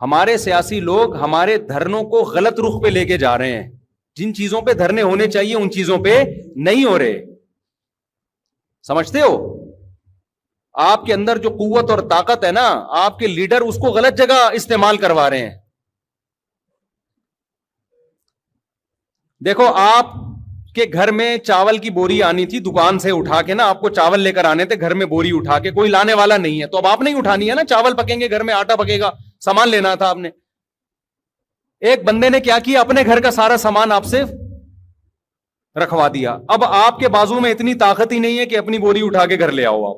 ہمارے سیاسی لوگ ہمارے دھرنوں کو غلط رخ پہ لے کے جا رہے ہیں. جن چیزوں پہ دھرنے ہونے چاہیے ان چیزوں پہ نہیں ہو رہے. سمجھتے ہو؟ آپ کے اندر جو قوت اور طاقت ہے نا، آپ کے لیڈر اس کو غلط جگہ استعمال کروا رہے ہیں. دیکھو، آپ کے گھر میں چاول کی بوری آنی تھی دکان سے اٹھا کے نا، آپ کو چاول لے کر آنے تھے گھر میں بوری اٹھا کے، کوئی لانے والا نہیں ہے تو اب آپ نہیں اٹھانی ہے نا. چاول پکیں گے گھر میں، آٹا پکے گا، سامان لینا تھا آپ نے. ایک بندے نے کیا کیا، اپنے گھر کا سارا سامان آپ سے رکھوا دیا. اب آپ کے بازو میں اتنی طاقت ہی نہیں ہے کہ اپنی بوری اٹھا کے گھر لے آؤ.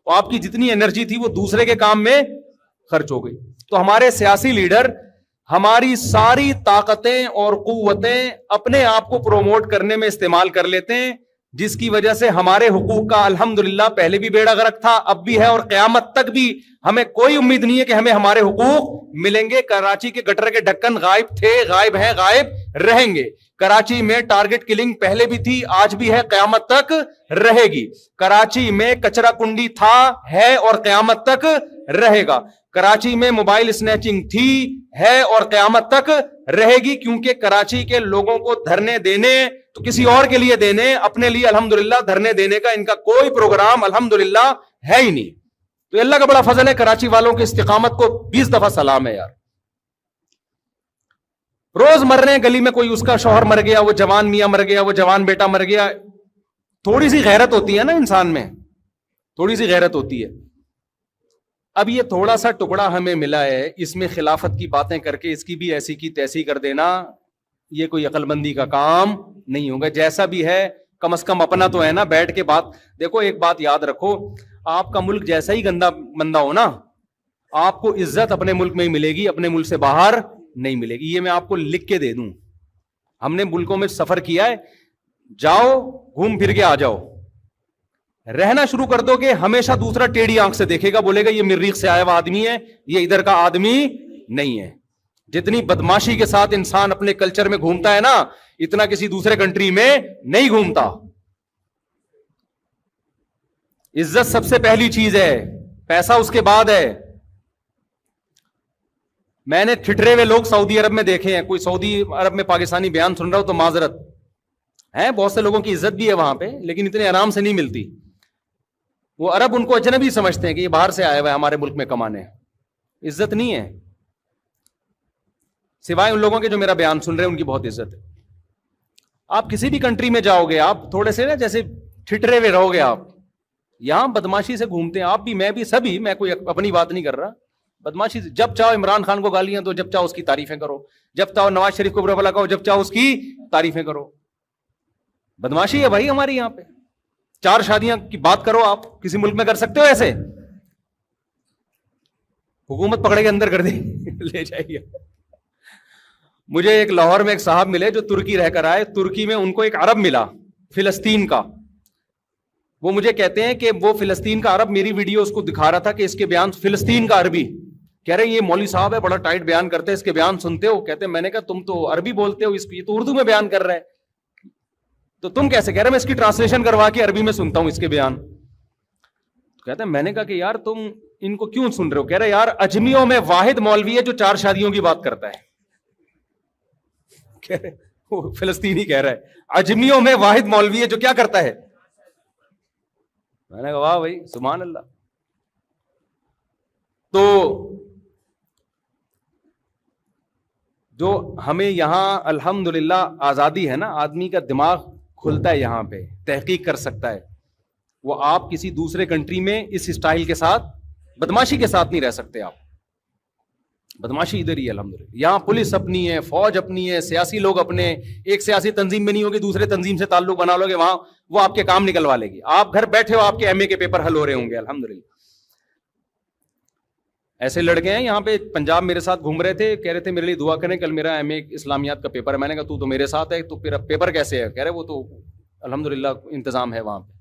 آپ کی جتنی انرجی تھی وہ دوسرے کے کام میں خرچ ہو گئی. تو ہمارے سیاسی لیڈر ہماری ساری طاقتیں اور قوتیں اپنے آپ کو پروموٹ کرنے میں استعمال کر لیتے ہیں، جس کی وجہ سے ہمارے حقوق کا الحمدللہ پہلے بھی بیڑا غرق تھا، اب بھی ہے، اور قیامت تک بھی ہمیں کوئی امید نہیں ہے کہ ہمیں ہمارے حقوق ملیں گے. کراچی کے گٹر کے ڈھکن غائب تھے، غائب ہیں، غائب رہیں گے. کراچی میں ٹارگٹ کلنگ پہلے بھی تھی، آج بھی ہے، قیامت تک رہے گی. کراچی میں کچرا کنڈی تھا، ہے اور قیامت تک رہے گا. کراچی میں موبائل سنیچنگ تھی، ہے اور قیامت تک رہے گی. کیونکہ کراچی کے لوگوں کو دھرنے دینے تو کسی اور کے لیے دینے، اپنے لیے الحمدللہ دھرنے دینے کا ان کا کوئی پروگرام الحمدللہ ہے ہی نہیں. تو اللہ کا بڑا فضل ہے، کراچی والوں کی استقامت کو 20 دفعہ سلام ہے یار. روز مر رہے ہیں گلی میں، کوئی اس کا شوہر مر گیا، وہ جوان میاں مر گیا، وہ جوان بیٹا مر گیا. تھوڑی سی غیرت ہوتی ہے نا انسان میں، تھوڑی سی غیرت ہوتی ہے. اب یہ تھوڑا سا ٹکڑا ہمیں ملا ہے، اس میں خلافت کی باتیں کر کے اس کی بھی ایسی کی تیسی کر دینا، یہ کوئی عقل مندی کا کام نہیں ہوگا. جیسا بھی ہے کم از کم اپنا تو ہے نا، بیٹھ کے بات. دیکھو ایک بات یاد رکھو، آپ کا ملک جیسا ہی گندا مندہ ہو نا، آپ کو عزت اپنے ملک میں ہی ملے گی، اپنے ملک سے باہر نہیں ملے گی. یہ میں آپ کو لکھ کے دے دوں. ہم نے ملکوں میں سفر کیا ہے، جاؤ گھوم پھر کے آ جاؤ، رہنا شروع کر دو گے، ہمیشہ دوسرا ٹیڑھی آنکھ سے دیکھے گا، بولے گا یہ مریخ سے آیا ہوا آدمی ہے، یہ ادھر کا آدمی نہیں ہے. جتنی بدماشی کے ساتھ انسان اپنے کلچر میں گھومتا ہے نا، اتنا کسی دوسرے کنٹری میں نہیں گھومتا. عزت سب سے پہلی چیز ہے، پیسہ اس کے بعد ہے. میں نے ٹھٹرے ہوئے لوگ سعودی عرب میں دیکھے ہیں. کوئی سعودی عرب میں پاکستانی بیان سن رہا ہو تو معذرت ہے، بہت سے لوگوں کی عزت بھی ہے وہاں پہ، لیکن اتنے آرام سے نہیں ملتی. وہ عرب ان کو اجنبی سمجھتے ہیں کہ یہ باہر سے آئے ہوئے ہمارے ملک میں کمانے. عزت نہیں ہے، سوائے ان لوگوں کے جو میرا بیان سن رہے ہیں ان کی بہت عزت ہے. آپ کسی بھی کنٹری میں جاؤ گے، آپ تھوڑے سے نا جیسے ٹھٹرے ہوئے رہو گے. آپ یہاں بدماشی سے گھومتے ہیں، آپ بھی، میں بھی، سبھی. میں کوئی اپنی بات نہیں کر رہا. بدماشی سے جب چاہو عمران خان کو گالیاں دو، جب چاہو اس کی تعریفیں کرو، جب چاہو نواز شریف کو برا بھلا کہو، جب چاہو اس کی تعریفیں کرو. بدماشی ہے بھائی ہماری یہاں پہ. 4 شادیاں کی بات کرو، آپ کسی ملک میں کر سکتے ہو ایسے؟ حکومت پکڑے کے اندر کر دی لے جائیے. مجھے ایک لاہور میں ایک صاحب ملے جو ترکی رہ کر آئے. ترکی میں ان کو ایک عرب ملا فلسطین کا. وہ مجھے کہتے ہیں کہ وہ فلسطین کا عرب میری ویڈیو اس کو دکھا رہا تھا کہ اس کے بیان فلسطین کا عربی. کہہ رہے یہ مولوی صاحب ہے، بڑا ٹائٹ بیان کرتے ہیں، اس کے بیان سنتے ہو؟ کہتے ہیں میں نے کہا تم تو عربی بولتے ہو، اس کی تو اردو میں بیان کر رہا ہے، تو تم کیسے؟ کہہ رہے میں اس کی ٹرانسلیشن کروا کے عربی میں سنتا ہوں اس کے بیان. کہتے ہیں میں نے کہا کہ یار تم ان کو کیوں سن رہے ہو؟ کہہ رہے یار اجمیوں میں واحد مولوی ہے جو 4 شادیوں کی بات کرتا ہے. کہہ رہے وہ فلسطینی کہہ رہا ہے اجمیوں میں واحد مولوی ہے جو کیا کرتا ہے. میں نے کہا واہ بھائی سبحان اللہ. تو جو ہمیں یہاں الحمدللہ آزادی ہے نا، آدمی کا دماغ کھلتا ہے، یہاں پہ تحقیق کر سکتا ہے. وہ آپ کسی دوسرے کنٹری میں اس اسٹائل کے ساتھ، بدماشی کے ساتھ نہیں رہ سکتے. آپ بدماشی ادھر ہی ہے الحمدللہ. یہاں پولیس اپنی ہے، فوج اپنی ہے، سیاسی لوگ اپنے. ایک سیاسی تنظیم میں نہیں ہوگی، دوسرے تنظیم سے تعلق بنا لو گے، وہاں وہ آپ کے کام نکلوا لے گی. آپ گھر بیٹھے ہو، آپ کے ایم اے کے پیپر حل ہو رہے ہوں گے الحمدللہ. ایسے لڑکے ہیں یہاں پہ پنجاب میرے ساتھ گھوم رہے تھے، کہہ رہے تھے میرے لیے دعا کریں، کل میرا ایم اے اسلامیات کا پیپر ہے. میں نے کہا تو میرے ساتھ ہے، تو پھر پیپر کیسے ہے؟ کہہ رہے وہ تو الحمدللہ انتظام ہے وہاں پہ.